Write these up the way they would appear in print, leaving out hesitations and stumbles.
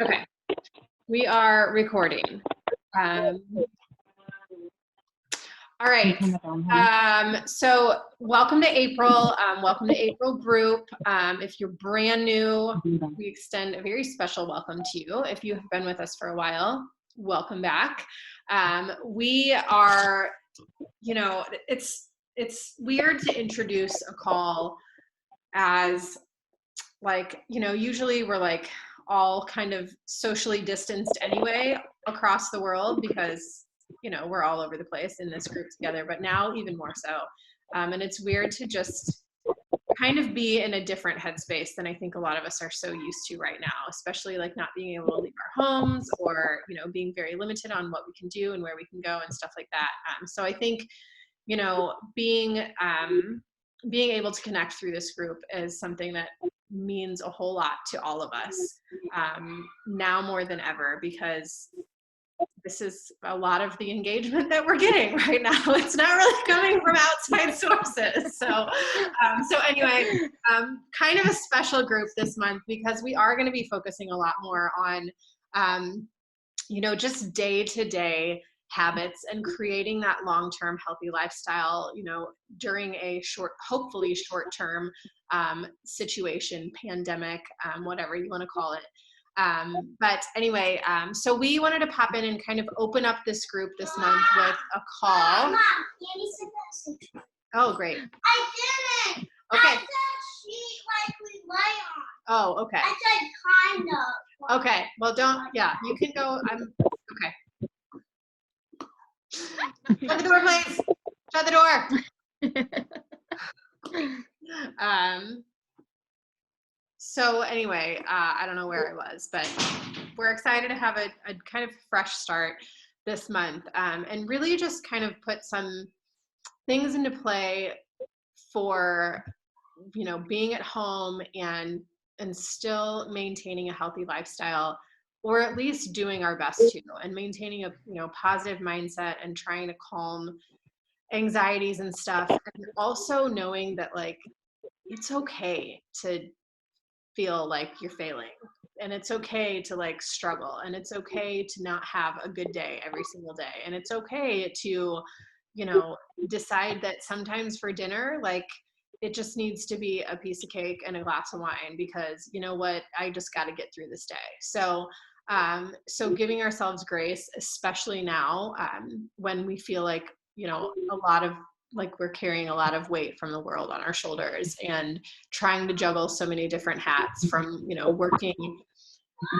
Okay, we are recording. All right. So welcome to April. Welcome to April group. If you're brand new, we extend a very special welcome to you. If you have been with us for a while, welcome back. We are, it's weird to introduce a call as like, usually we're like all kind of socially distanced anyway across the world because, we're all over the place in this group together, but now even more so. And it's weird to just kind of be in a different headspace than I think a lot of us are so used to right now, especially like not being able to leave our homes or, being very limited on what we can do and where we can go and stuff like that. So I think, being able to connect through this group is something that means a whole lot to all of us now more than ever, because this is a lot of the engagement that we're getting right now. It's not really coming from outside sources. So anyway, kind of a special group this month because we are going to be focusing a lot more on, just day-to-day habits and creating that long-term healthy lifestyle, during a hopefully short-term situation, pandemic, whatever you want to call it. But anyway, so we wanted to pop in and kind of open up this group this month with a call. Mom, Annie sent that message. Oh, great. I didn't. Okay. I said sheet like we lay on. Oh, okay. I said kind of. Okay. Well, you can go. Okay. Shut the door, please. Shut the door. So anyway, I don't know where I was, but we're excited to have a kind of fresh start this month, and really just kind of put some things into play for, being at home and still maintaining a healthy lifestyle, or at least doing our best to, and maintaining a, positive mindset and trying to calm anxieties and stuff. And also knowing that like, it's okay to feel like you're failing, and it's okay to like struggle, and it's okay to not have a good day every single day, and it's okay to decide that sometimes for dinner like it just needs to be a piece of cake and a glass of wine because you know what, I just got to get through this day. So giving ourselves grace, especially now when we feel like a lot of like we're carrying a lot of weight from the world on our shoulders and trying to juggle so many different hats from, working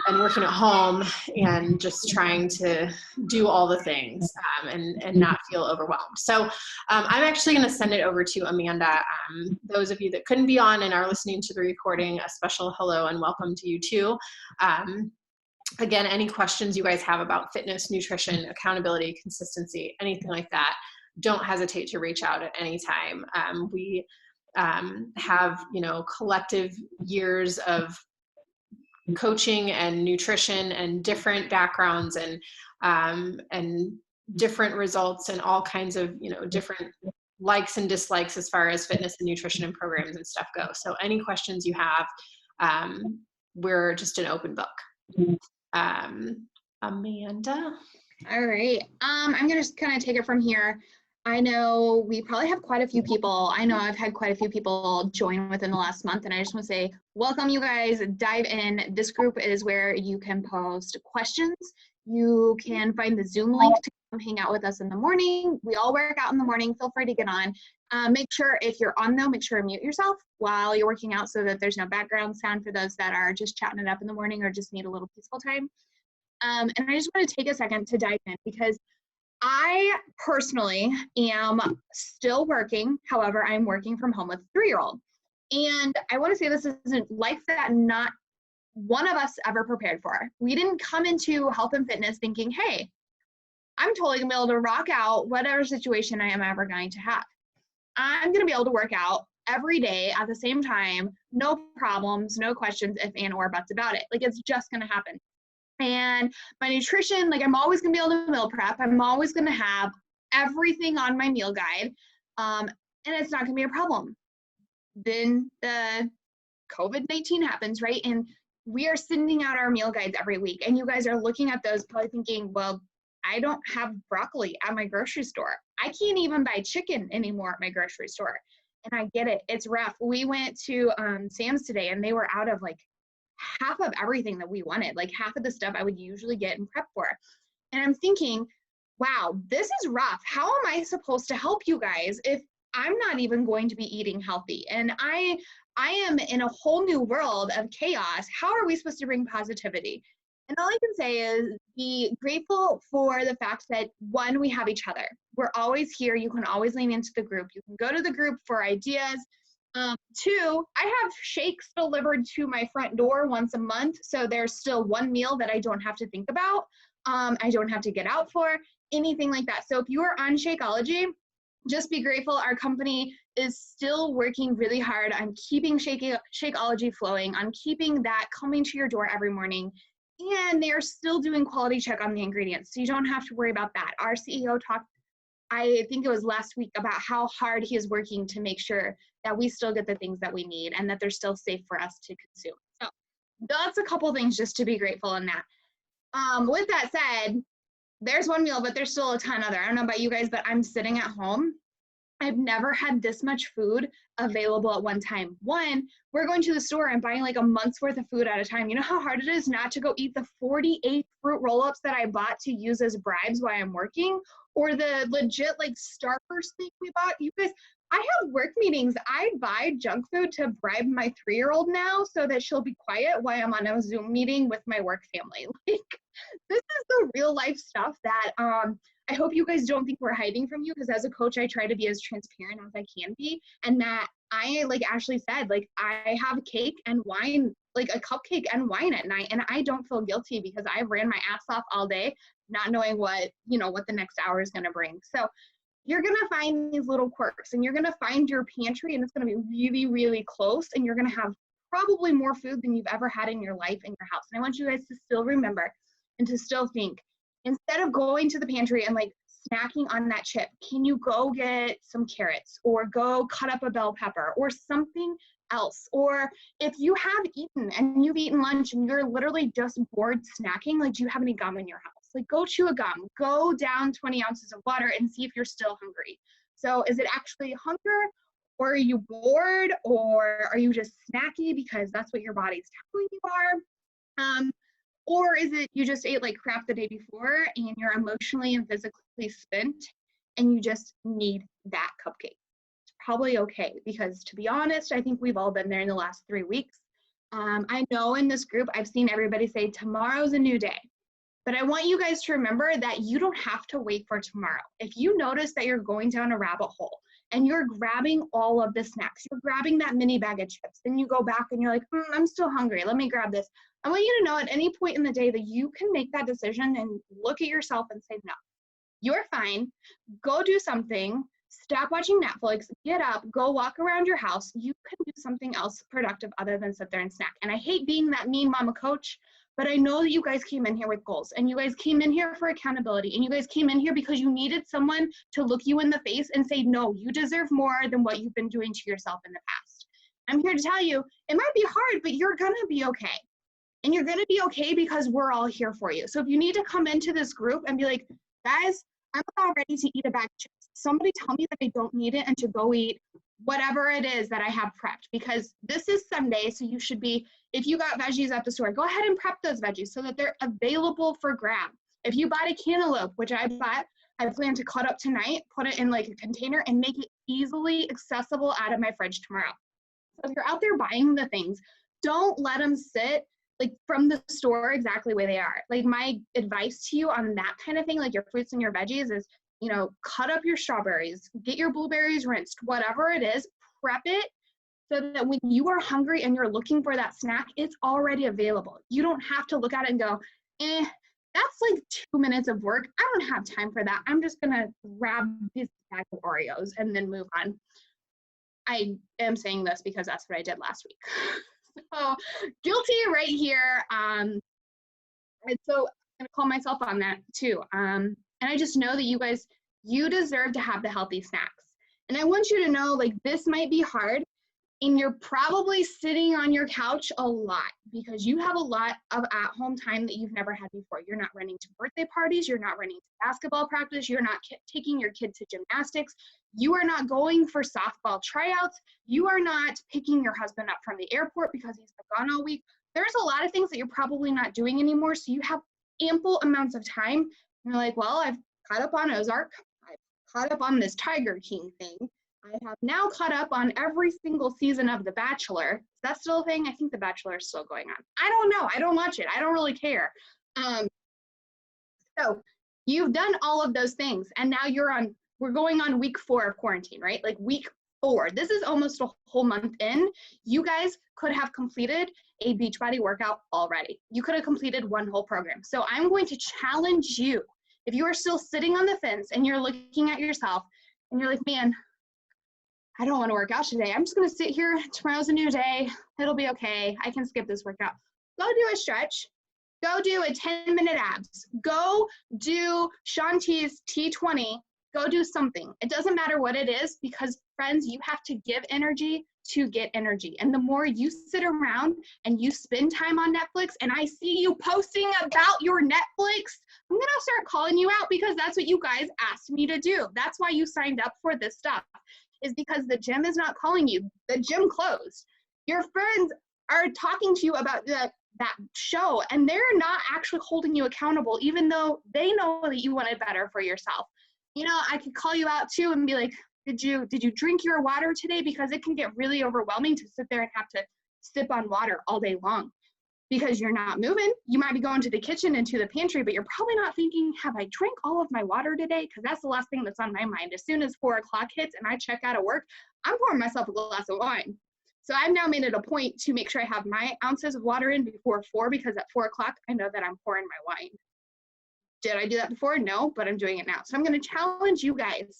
at home and just trying to do all the things and not feel overwhelmed. So I'm actually going to send it over to Amanda. Those of you that couldn't be on and are listening to the recording, a special hello and welcome to you too. Again, any questions you guys have about fitness, nutrition, accountability, consistency, anything like that, don't hesitate to reach out at any time. We have, collective years of coaching and nutrition and different backgrounds and different results and all kinds of, different likes and dislikes as far as fitness and nutrition and programs and stuff go. So any questions you have, we're just an open book. Amanda? All right. I'm going to just kind of take it from here. I know we probably have quite a few people. I know I've had quite a few people join within the last month, and I just want to say, welcome you guys, dive in. This group is where you can post questions. You can find the Zoom link to come hang out with us in the morning. We all work out in the morning. Feel free to get on. Make sure if you're on though, make sure to mute yourself while you're working out so that there's no background sound for those that are just chatting it up in the morning or just need a little peaceful time. And I just want to take a second to dive in because I personally am still working. However, I'm working from home with a 3-year-old. And I want to say this isn't life that not one of us ever prepared for. We didn't come into health and fitness thinking, hey, I'm totally going to be able to rock out whatever situation I am ever going to have. I'm going to be able to work out every day at the same time, no problems, no questions, if and or buts about it. Like, it's just going to happen. And my nutrition, like, I'm always going to be able to meal prep. I'm always going to have everything on my meal guide. And it's not going to be a problem. Then the COVID-19 happens, right? And we are sending out our meal guides every week, and you guys are looking at those probably thinking, well, I don't have broccoli at my grocery store. I can't even buy chicken anymore at my grocery store. And I get it. It's rough. We went to Sam's today, and they were out of like half of everything that we wanted, like half of the stuff I would usually get and prep for. And I'm thinking, wow, this is rough. How am I supposed to help you guys if I'm not even going to be eating healthy? And I am in a whole new world of chaos. How are we supposed to bring positivity? And all I can say is be grateful for the fact that, one, we have each other. We're always here. You can always lean into the group. You can go to the group for ideas. Two, I have shakes delivered to my front door once a month. So there's still one meal that I don't have to think about. I don't have to get out for, anything like that. So if you are on Shakeology, just be grateful. Our company is still working really hard on keeping Shakeology flowing, on keeping that coming to your door every morning. And they are still doing quality check on the ingredients. So you don't have to worry about that. Our CEO talked, I think it was last week, about how hard he is working to make sure that we still get the things that we need and that they're still safe for us to consume. So that's a couple things just to be grateful in that. With that said, there's one meal, but there's still a ton other. I don't know about you guys, but I'm sitting at home. I've never had this much food available at one time. One, we're going to the store and buying like a month's worth of food at a time. You know how hard it is not to go eat the 48 fruit roll-ups that I bought to use as bribes while I'm working, or the legit like Starburst thing we bought? You guys, I have work meetings. I buy junk food to bribe my 3-year-old now so that she'll be quiet while I'm on a Zoom meeting with my work family. Like, this is the real life stuff that I hope you guys don't think we're hiding from you, because as a coach, I try to be as transparent as I can be. And that I, like Ashley said, like I have cake and wine, like a cupcake and wine at night, and I don't feel guilty because I ran my ass off all day, not knowing what the next hour is going to bring. So you're going to find these little quirks, and you're going to find your pantry, and it's going to be really, really close, and you're going to have probably more food than you've ever had in your life in your house. And I want you guys to still remember and to still think, instead of going to the pantry and like snacking on that chip, can you go get some carrots or go cut up a bell pepper or something else? Or if you have eaten and you've eaten lunch and you're literally just bored snacking, like, do you have any gum in your house? Like, go chew a gum, go down 20 ounces of water and see if you're still hungry. So is it actually hunger, or are you bored, or are you just snacky because that's what your body's telling you are? Or is it you just ate like crap the day before and you're emotionally and physically spent and you just need that cupcake? It's probably okay, because to be honest, I think we've all been there in the last 3 weeks. I know in this group, I've seen everybody say tomorrow's a new day. But I want you guys to remember that you don't have to wait for tomorrow. If you notice that you're going down a rabbit hole and you're grabbing all of the snacks, you're grabbing that mini bag of chips, then you go back and you're like, I'm still hungry, let me grab this. I want you to know at any point in the day that you can make that decision and look at yourself and say, no, you're fine. Go do something. Stop watching Netflix. Get up. Go walk around your house. You can do something else productive other than sit there and snack. And I hate being that mean mama coach, but I know that you guys came in here with goals, and you guys came in here for accountability, and you guys came in here because you needed someone to look you in the face and say, no, you deserve more than what you've been doing to yourself in the past. I'm here to tell you, it might be hard, but you're going to be okay. And you're going to be okay because we're all here for you. So if you need to come into this group and be like, guys, I'm about ready to eat a bag of chips. Somebody tell me that I don't need it and to go eat whatever it is that I have prepped, because this is Sunday. So you should be, if you got veggies at the store, go ahead and prep those veggies so that they're available for grab. If you bought a cantaloupe, which I bought, I plan to cut up tonight, put it in like a container and make it easily accessible out of my fridge tomorrow. So if you're out there buying the things, don't let them sit like from the store exactly where they are. Like, my advice to you on that kind of thing, like your fruits and your veggies, is, cut up your strawberries, get your blueberries rinsed, whatever it is, prep it so that when you are hungry and you're looking for that snack, it's already available. You don't have to look at it and go, that's like 2 minutes of work. I don't have time for that. I'm just gonna grab this bag of Oreos and then move on. I am saying this because that's what I did last week. So guilty right here. And so I'm gonna call myself on that too. And I just know that you guys, you deserve to have the healthy snacks. And I want you to know, like, this might be hard. and you're probably sitting on your couch a lot because you have a lot of at-home time that you've never had before. You're not running to birthday parties. You're not running to basketball practice. You're not taking your kid to gymnastics. You are not going for softball tryouts. You are not picking your husband up from the airport because he's been gone all week. There's a lot of things that you're probably not doing anymore, so you have ample amounts of time. And you're like, well, I've caught up on Ozark. I've caught up on this Tiger King thing. I have now caught up on every single season of The Bachelor. Is that still a thing? I think The Bachelor is still going on. I don't know. I don't watch it. I don't really care. So you've done all of those things, and now we're going on week 4 of quarantine, right? Like week 4. This is almost a whole month in. You guys could have completed a Beachbody workout already. You could have completed one whole program. So I'm going to challenge you. If you are still sitting on the fence and you're looking at yourself and you're like, man, I don't want to work out today. I'm just going to sit here. Tomorrow's a new day. It'll be okay. I can skip this workout. Go do a stretch. Go do a 10-minute abs. Go do Shanti's T20. Go do something. It doesn't matter what it is because, friends, you have to give energy to get energy. And the more you sit around and you spend time on Netflix and I see you posting about your Netflix, I'm going to start calling you out because that's what you guys asked me to do. That's why you signed up for this stuff. Is because the gym is not calling you. The gym closed. Your friends are talking to you about that show, and they're not actually holding you accountable, even though they know that you wanted better for yourself. You know, I could call you out too and be like, did you drink your water today? Because it can get really overwhelming to sit there and have to sip on water all day long. Because you're not moving. You might be going to the kitchen and to the pantry, but you're probably not thinking, have I drank all of my water today? Because that's the last thing that's on my mind. As soon as 4 o'clock hits and I check out of work, I'm pouring myself a glass of wine. So I've now made it a point to make sure I have my ounces of water in before 4, because at 4 o'clock, I know that I'm pouring my wine. Did I do that before? No, but I'm doing it now. So I'm going to challenge you guys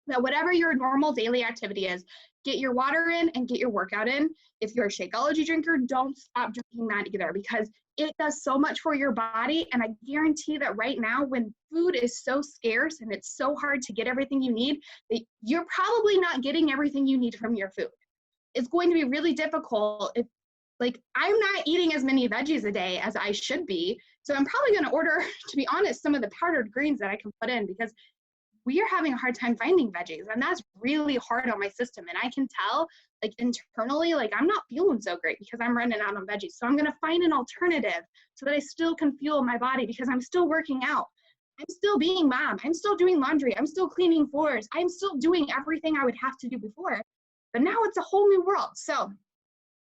that whatever your normal daily activity is, get your water in and get your workout in. If you're a Shakeology drinker, don't stop drinking that either, because it does so much for your body. And I guarantee that right now, when food is so scarce and it's so hard to get everything you need, that you're probably not getting everything you need from your food. It's going to be really difficult if, like, I'm not eating as many veggies a day as I should be. So I'm probably going to order, to be honest, some of the powdered greens that I can put in, because we are having a hard time finding veggies, and that's really hard on my system. And I can tell, like, internally, like, I'm not feeling so great because I'm running out on veggies. So I'm going to find an alternative so that I still can fuel my body, because I'm still working out. I'm still being mom. I'm still doing laundry. I'm still cleaning floors. I'm still doing everything I would have to do before. But now it's a whole new world. So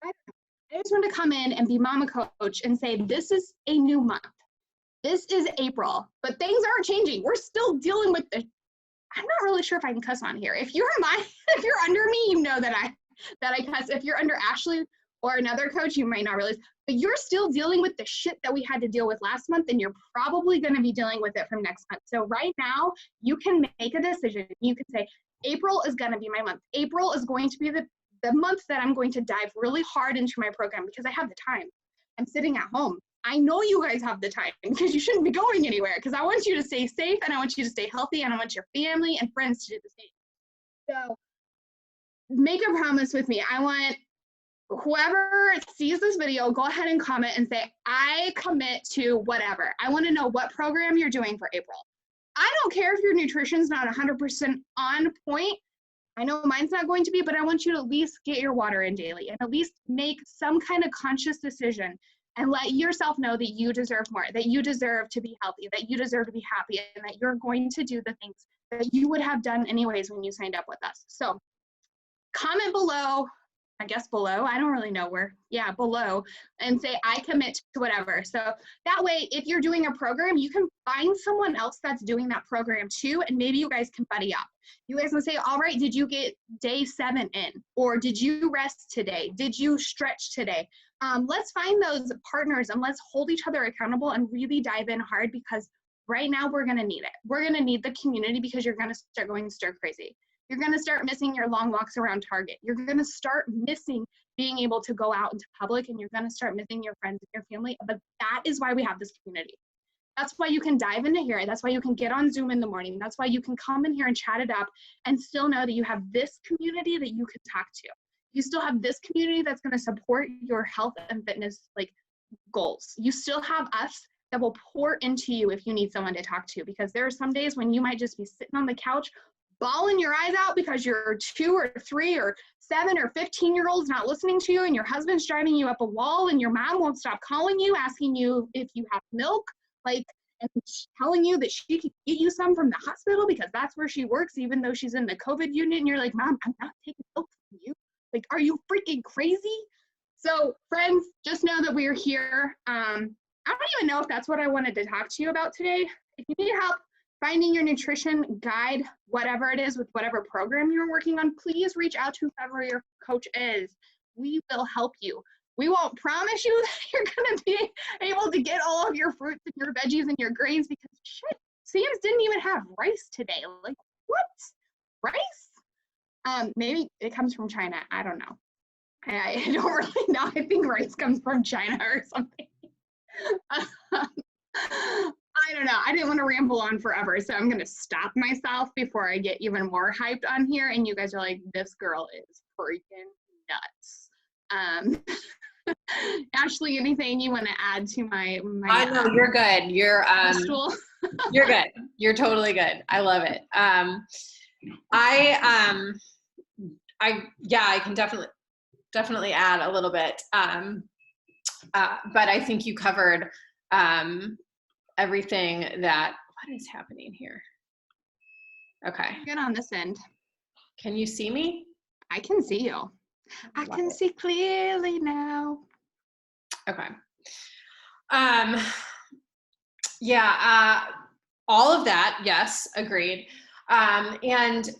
I just want to come in and be mama coach and say, this is a new month. This is April, but things aren't changing. We're still dealing with the, I'm not really sure if I can cuss on here. If you're under me, you know that I cuss. If you're under Ashley or another coach, you might not realize, but you're still dealing with the shit that we had to deal with last month, and you're probably going to be dealing with it from next month. So right now, you can make a decision. You can say, April is going to be my month. April is going to be the month that I'm going to dive really hard into my program, because I have the time. I'm sitting at home. I know you guys have the time, because you shouldn't be going anywhere, because I want you to stay safe, and I want you to stay healthy, and I want your family and friends to do the same. So make a promise with me. I want whoever sees this video, go ahead and comment and say, I commit to whatever. I want to know what program you're doing for April. I don't care if your nutrition's not 100% on point. I know mine's not going to be, but I want you to at least get your water in daily, and at least make some kind of conscious decision and let yourself know that you deserve more, that you deserve to be healthy, that you deserve to be happy, and that you're going to do the things that you would have done anyways when you signed up with us. So comment below, I guess below, I don't really know where, yeah, below, and say, I commit to whatever. So that way, if you're doing a program, you can find someone else that's doing that program too, and maybe you guys can buddy up. You guys can say, all right, did you get day 7 in? Or did you rest today? Did you stretch today? Let's find those partners and let's hold each other accountable and really dive in hard, because right now we're gonna need it. We're gonna need the community, because you're gonna start going stir crazy. You're gonna start missing your long walks around Target. You're gonna start missing being able to go out into public, and you're gonna start missing your friends and your family. But that is why we have this community. That's why you can dive into here. That's why you can get on Zoom in the morning. That's why you can come in here and chat it up and still know that you have this community that you can talk to. You still have this community that's going to support your health and fitness like goals. You still have us that will pour into you if you need someone to talk to, because there are some days when you might just be sitting on the couch bawling your eyes out because your 2 or 3 or 7 or 15-year-olds not listening to you, and your husband's driving you up a wall, and your mom won't stop calling you, asking you if you have milk, like, and telling you that she can get you some from the hospital because that's where she works, even though she's in the COVID unit. And you're like, Mom, I'm not taking milk from you. Like, are you freaking crazy? So friends, just know that we are here. I don't even know if that's what I wanted to talk to you about today. If you need help finding your nutrition guide, whatever it is, with whatever program you're working on, please reach out to whoever your coach is. We will help you. We won't promise you that you're going to be able to get all of your fruits and your veggies and your grains, because shit, Sam's didn't even have rice today. Like, what? Rice? Maybe it comes from China. I don't know. I don't really know. I think rice comes from China or something. I don't know. I didn't want to ramble on forever, so I'm going to stop myself before I get even more hyped on here, and you guys are like, this girl is freaking nuts. Ashley, anything you want to add to my I know you're good. You're You're good. You're totally good. I love it. I can definitely add a little bit. But I think you covered everything that, what is happening here? Okay. Good on this end. Can you see me? I can see you. I can see clearly now. Okay. All of that, yes, agreed. And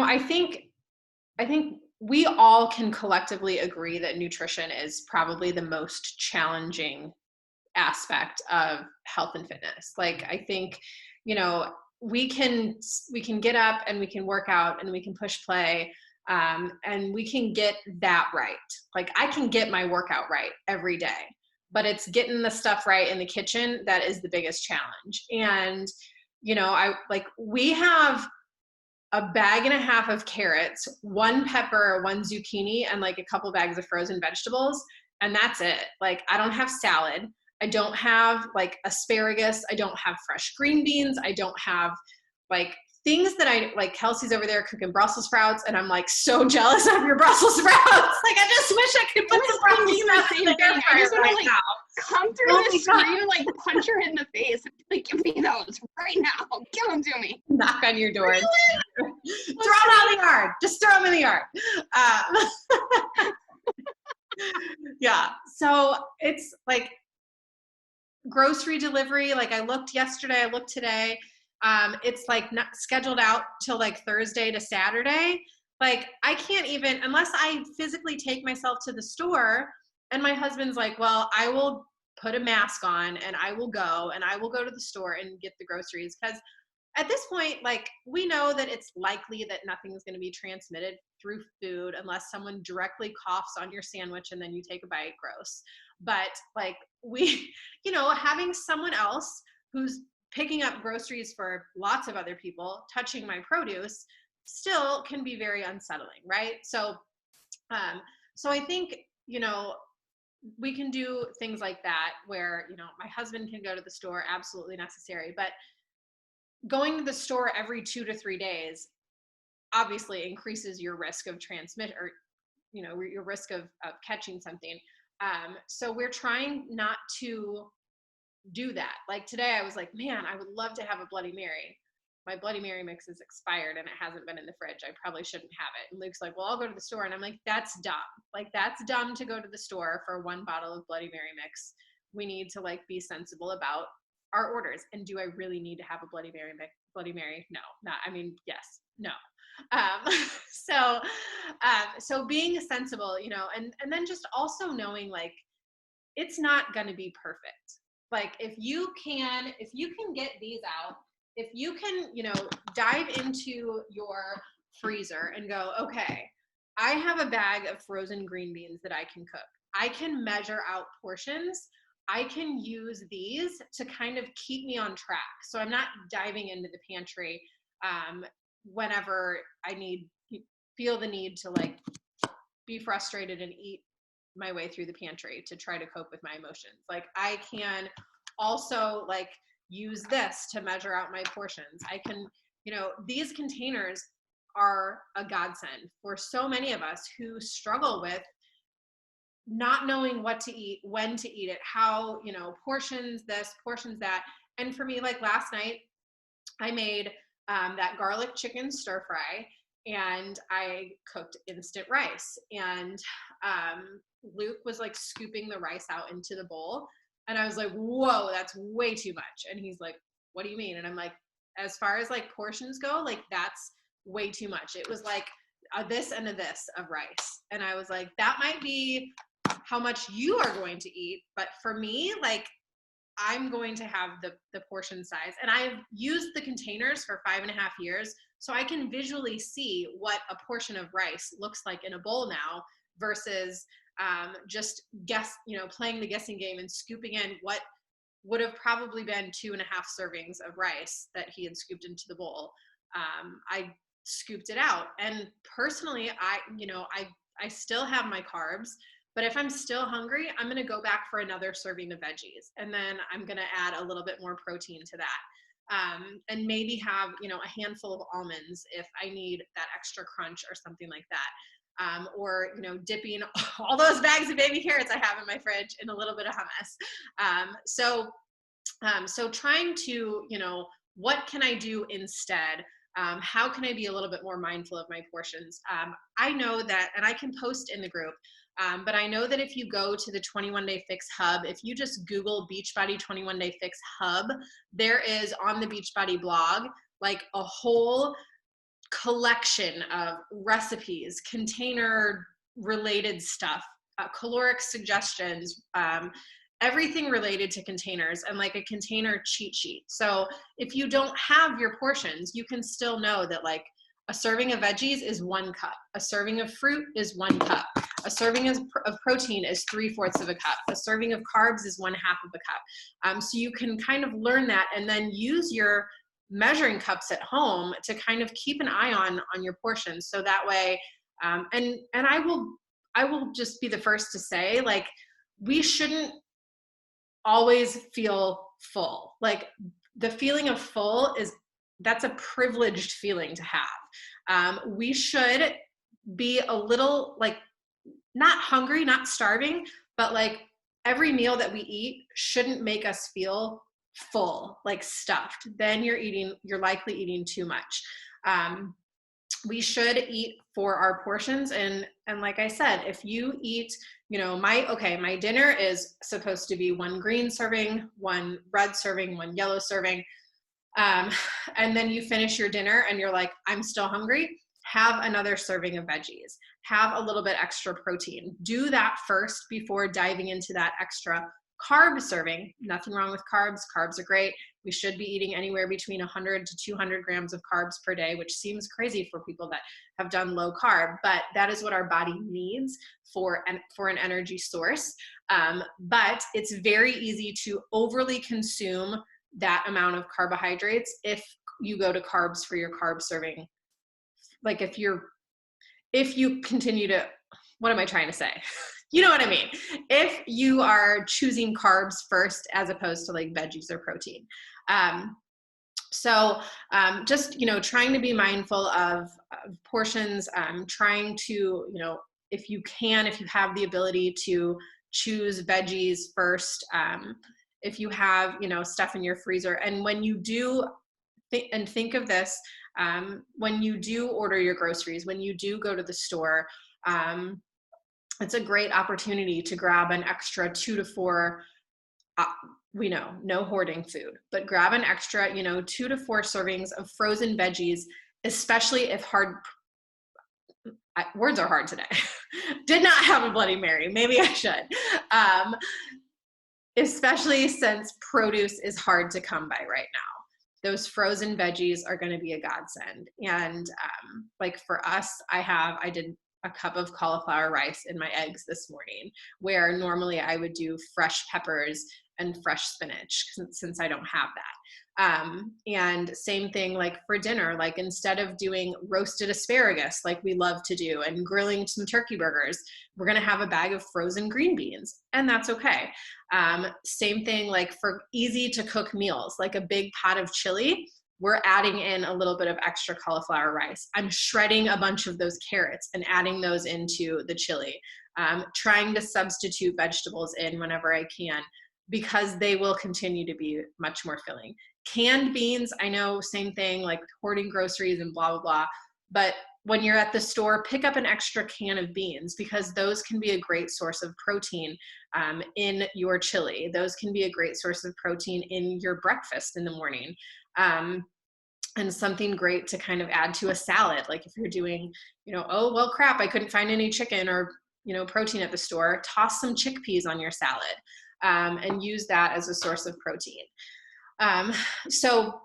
I think we all can collectively agree that nutrition is probably the most challenging aspect of health and fitness. Like, I think, we can get up and we can work out and we can push play, and we can get that right. Like, I can get my workout right every day, but it's getting the stuff right in the kitchen that is the biggest challenge. And, we have a bag and a half of carrots, 1 pepper, 1 zucchini, and like a couple bags of frozen vegetables. And that's it. Like, I don't have salad. I don't have like asparagus. I don't have fresh green beans. I don't have like things that I like. Kelsey's over there cooking Brussels sprouts, and I'm like so jealous of your Brussels sprouts. Like, I just wish I could put some Brussels sprouts in the air fryer right now. Come through the screen and like punch her in the face and be like, give me those right now. Give them to me. Knock on your door. Throw them out in the yard. Just throw them in the yard. Yeah. So it's like grocery delivery. Like, I looked yesterday, I looked today. It's like not scheduled out till like Thursday to Saturday. Like, I can't even, unless I physically take myself to the store. And my husband's like, well, I will put a mask on and I will go to the store and get the groceries. Because at this point, like, we know that it's likely that nothing's going to be transmitted through food unless someone directly coughs on your sandwich and then you take a bite. Gross. But like, we, having someone else who's picking up groceries for lots of other people, touching my produce, still can be very unsettling, right? So I think, we can do things like that where, my husband can go to the store, absolutely necessary. But going to the store every 2 to 3 days obviously increases your risk of transmit, or, your risk of catching something. So we're trying not to do that. Like, today I was like, man, I would love to have a Bloody Mary. My Bloody Mary mix is expired and it hasn't been in the fridge. I probably shouldn't have it. And Luke's like, well, I'll go to the store. And I'm like, that's dumb. Like, that's dumb to go to the store for 1 bottle of Bloody Mary mix. We need to like be sensible about our orders. And do I really need to have a Bloody Mary mix? Bloody Mary? No, not, I mean, yes, no. So being sensible, and then just also knowing like, it's not going to be perfect. Like, if you can get these out, if you can, dive into your freezer and go, okay, I have a bag of frozen green beans that I can cook. I can measure out portions. I can use these to kind of keep me on track. So I'm not diving into the pantry whenever I feel the need to like be frustrated and eat my way through the pantry to try to cope with my emotions. Like I can also like use this to measure out my portions. I can, these containers are a godsend for so many of us who struggle with not knowing what to eat, when to eat it, how, portions this, portions that. And for me, like last night, I made that garlic chicken stir fry, and I cooked instant rice. And Luke was like scooping the rice out into the bowl. And I was like, whoa, that's way too much. And he's like, what do you mean? And I'm like, as far as like portions go, like that's way too much. It was like a this and a this of rice. And I was like, that might be how much you are going to eat. But for me, like, I'm going to have the portion size. And I've used the containers for 5.5 years, so I can visually see what a portion of rice looks like in a bowl now versus just playing the guessing game and scooping in what would have probably been 2.5 servings of rice that he had scooped into the bowl. I scooped it out. And personally, I still have my carbs. But if I'm still hungry, I'm going to go back for another serving of veggies. And then I'm going to add a little bit more protein to that. And maybe have, a handful of almonds if I need that extra crunch or something like that. Or, dipping all those bags of baby carrots I have in my fridge in a little bit of hummus. So trying to, what can I do instead? How can I be a little bit more mindful of my portions? I know that, and I can post in the group, but I know that if you go to the 21 Day Fix Hub, if you just Google Beachbody 21 Day Fix Hub, there is on the Beachbody blog, like a whole collection of recipes, container related stuff, caloric suggestions, everything related to containers, and like a container cheat sheet. So if you don't have your portions, you can still know that like a serving of veggies is 1 cup. A serving of fruit is 1 cup. A serving of protein is 3/4 of a cup. A serving of carbs is 1/2 of a cup. So you can kind of learn that and then use your measuring cups at home to kind of keep an eye on your portions. So that way, and I will just be the first to say, like, we shouldn't always feel full. Like the feeling of full that's a privileged feeling to have. We should be a little like not hungry, not starving, but like every meal that we eat shouldn't make us feel full, like stuffed. Then you're likely eating too much. We should eat for our portions. And like I said, if you eat, my dinner is supposed to be 1 green serving, 1 red serving, 1 yellow serving. And then you finish your dinner and you're like, I'm still hungry. Have another serving of veggies. Have a little bit extra protein. Do that first before diving into that extra carb serving. Nothing wrong with carbs. Carbs are great. We should be eating anywhere between 100 to 200 grams of carbs per day, which seems crazy for people that have done low carb, but that is what our body needs for an energy source. But it's very easy to overly consume that amount of carbohydrates if you go to carbs for your carb serving. Like if you continue to, what am I trying to say? You know what I mean? If you are choosing carbs first as opposed to like veggies or protein. Just, trying to be mindful of portions, trying to, if you have the ability to choose veggies first, if you have, stuff in your freezer. And when you do think of this, when you do order your groceries, when you do go to the store, it's a great opportunity to grab an extra 2 to 4, we know, no hoarding food, but grab an extra, 2 to 4 servings of frozen veggies, especially if words are hard today. Did not have a Bloody Mary. Maybe I should. Especially since produce is hard to come by right now. Those frozen veggies are going to be a godsend. And like for us, I did a cup of cauliflower rice in my eggs this morning, where normally I would do fresh peppers and fresh spinach since I don't have that. And same thing like for dinner, like instead of doing roasted asparagus like we love to do and grilling some turkey burgers, we're going to have a bag of frozen green beans, and that's okay. Same thing like for easy to cook meals, like a big pot of chili, we're adding in a little bit of extra cauliflower rice. I'm shredding a bunch of those carrots and adding those into the chili, trying to substitute vegetables in whenever I can, because they will continue to be much more filling. Canned beans, I know, same thing, like hoarding groceries and blah, blah, blah. But when you're at the store, pick up an extra can of beans, because those can be a great source of protein in your chili. Those can be a great source of protein in your breakfast in the morning. And something great to kind of add to a salad. Like if you're doing, oh, well, crap, I couldn't find any chicken or, protein at the store, toss some chickpeas on your salad and use that as a source of protein. So,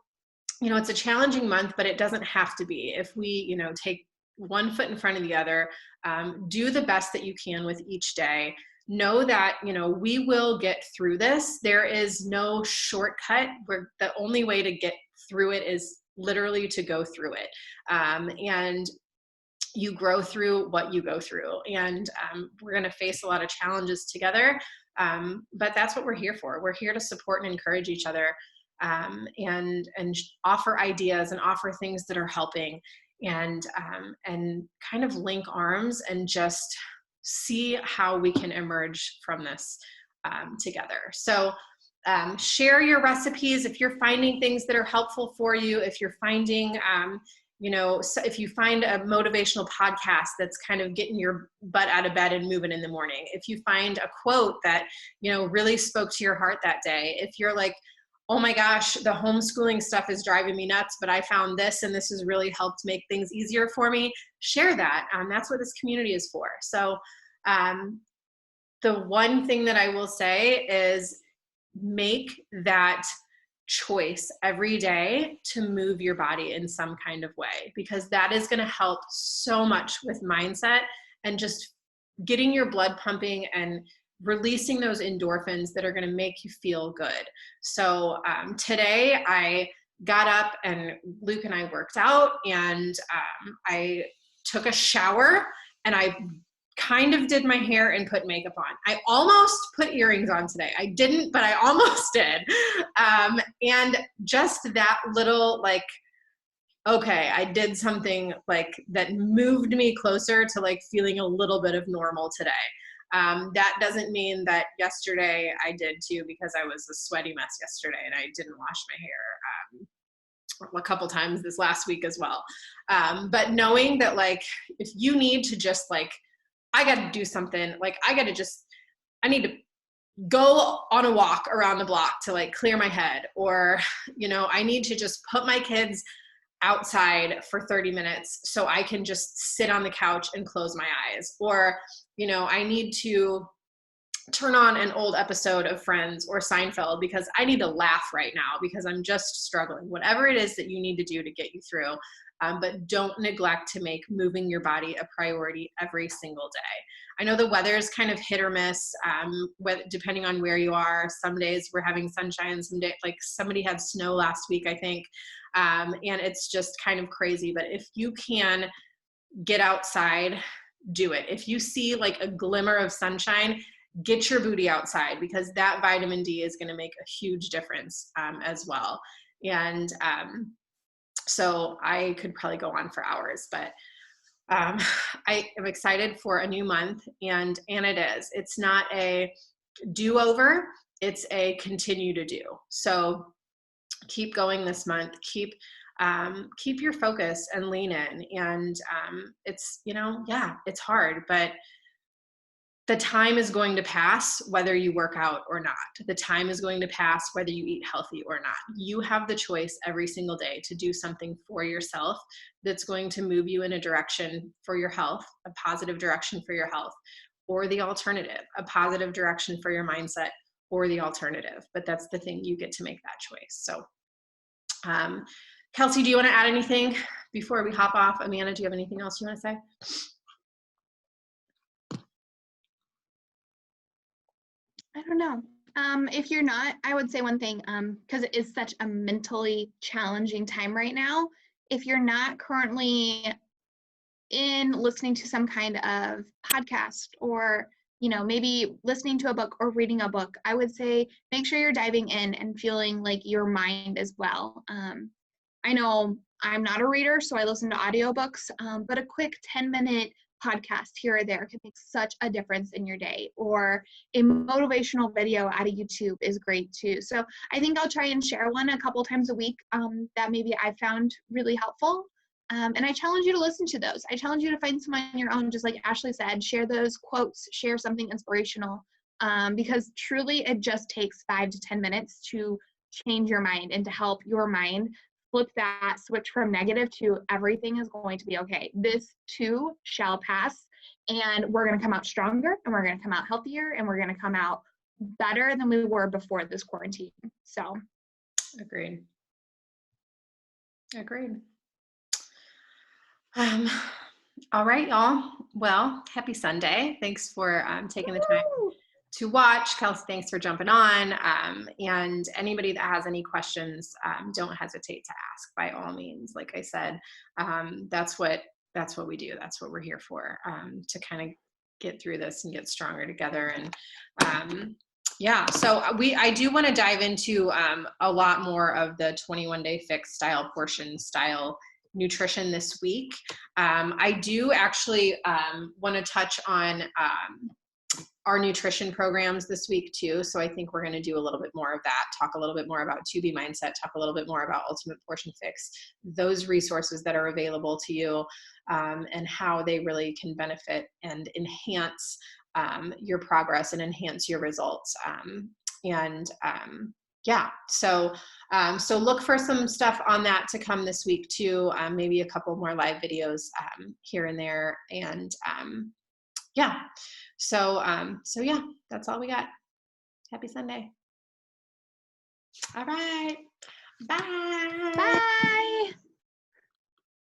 it's a challenging month, but it doesn't have to be. If we, take one foot in front of the other, do the best that you can with each day. Know that, we will get through this. There is no shortcut. The only way to get through it is literally to go through it. And you grow through what you go through. And we're going to face a lot of challenges together. But that's what we're here for. We're here to support and encourage each other. And offer ideas and offer things that are helping, and kind of link arms and just see how we can emerge from this together. So share your recipes if you're finding things that are helpful for you. If you're finding, if you find a motivational podcast that's kind of getting your butt out of bed and moving in the morning. If you find a quote that, really spoke to your heart that day. If you're like, oh my gosh, the homeschooling stuff is driving me nuts, but I found this and this has really helped make things easier for me, share that. That's what this community is for. So the one thing that I will say is make that choice every day to move your body in some kind of way, because that is going to help so much with mindset and just getting your blood pumping and releasing those endorphins that are going to make you feel good. So today I got up and Luke and I worked out, and I took a shower, and I kind of did my hair and put makeup on. I almost put earrings on today. I didn't, but I almost did. And just that little okay, I did something that moved me closer to feeling a little bit of normal today. That doesn't mean that yesterday I did too, because I was a sweaty mess yesterday and I didn't wash my hair a couple times this last week as well. But knowing that if you need to just I got to do something, I need to go on a walk around the block to clear my head, or, I need to just put my kids outside for 30 minutes so I can just sit on the couch and close my eyes, or, I need to turn on an old episode of Friends or Seinfeld because I need to laugh right now because I'm just struggling. Whatever it is that you need to do to get you through, but don't neglect to make moving your body a priority every single day. I know the weather is kind of hit or miss, depending on where you are. Some days we're having sunshine, some days, somebody had snow last week, I think, and it's just kind of crazy. But if you can get outside, do it. If you see a glimmer of sunshine, get your booty outside, because that vitamin D is going to make a huge difference as well. And so I could probably go on for hours, but I am excited for a new month, and it is. It's not a do-over, it's a continue to do. So keep going this month. Keep your focus and lean in. And it's, it's hard, but the time is going to pass whether you work out or not. The time is going to pass whether you eat healthy or not. You have the choice every single day to do something for yourself that's going to move you in a direction for your health, a positive direction for your health, or the alternative, a positive direction for your mindset, or the alternative. But that's the thing, you get to make that choice. So Kelsey, do you want to add anything before we hop off? Amanda, do you have anything else you want to say? I don't know. If you're not, I would say one thing, because it is such a mentally challenging time right now. If you're not currently in listening to some kind of podcast or maybe listening to a book or reading a book, I would say make sure you're diving in and feeling like your mind as well. I know I'm not a reader, so I listen to audiobooks, but a quick 10-minute podcast here or there can make such a difference in your day, or a motivational video out of YouTube is great too. So I think I'll try and share one a couple times a week that maybe I found really helpful. And I challenge you to listen to those. I challenge you to find some on your own, just like Ashley said, share those quotes, share something inspirational, because truly it just takes 5 to 10 minutes to change your mind and to help your mind flip that switch from negative to everything is going to be okay. This too shall pass, and we're going to come out stronger, and we're going to come out healthier, and we're going to come out better than we were before this quarantine. So Agreed. All right, y'all. Well, happy Sunday. Thanks for taking the time to watch. Kelsey, thanks for jumping on. And anybody that has any questions, don't hesitate to ask by all means. Like I said, that's what we do. That's what we're here for, to kind of get through this and get stronger together. And yeah, so I do want to dive into a lot more of the 21-day fix style portion style nutrition this week. I do actually want to touch on our nutrition programs this week too. So I think we're going to do a little bit more of that, talk a little bit more about 2B Mindset, talk a little bit more about Ultimate Portion Fix, those resources that are available to you, and how they really can benefit and enhance your progress and enhance your results. Yeah, so look for some stuff on that to come this week too. Maybe a couple more live videos here and there, and yeah. So yeah, that's all we got. Happy Sunday. All right. Bye. bye.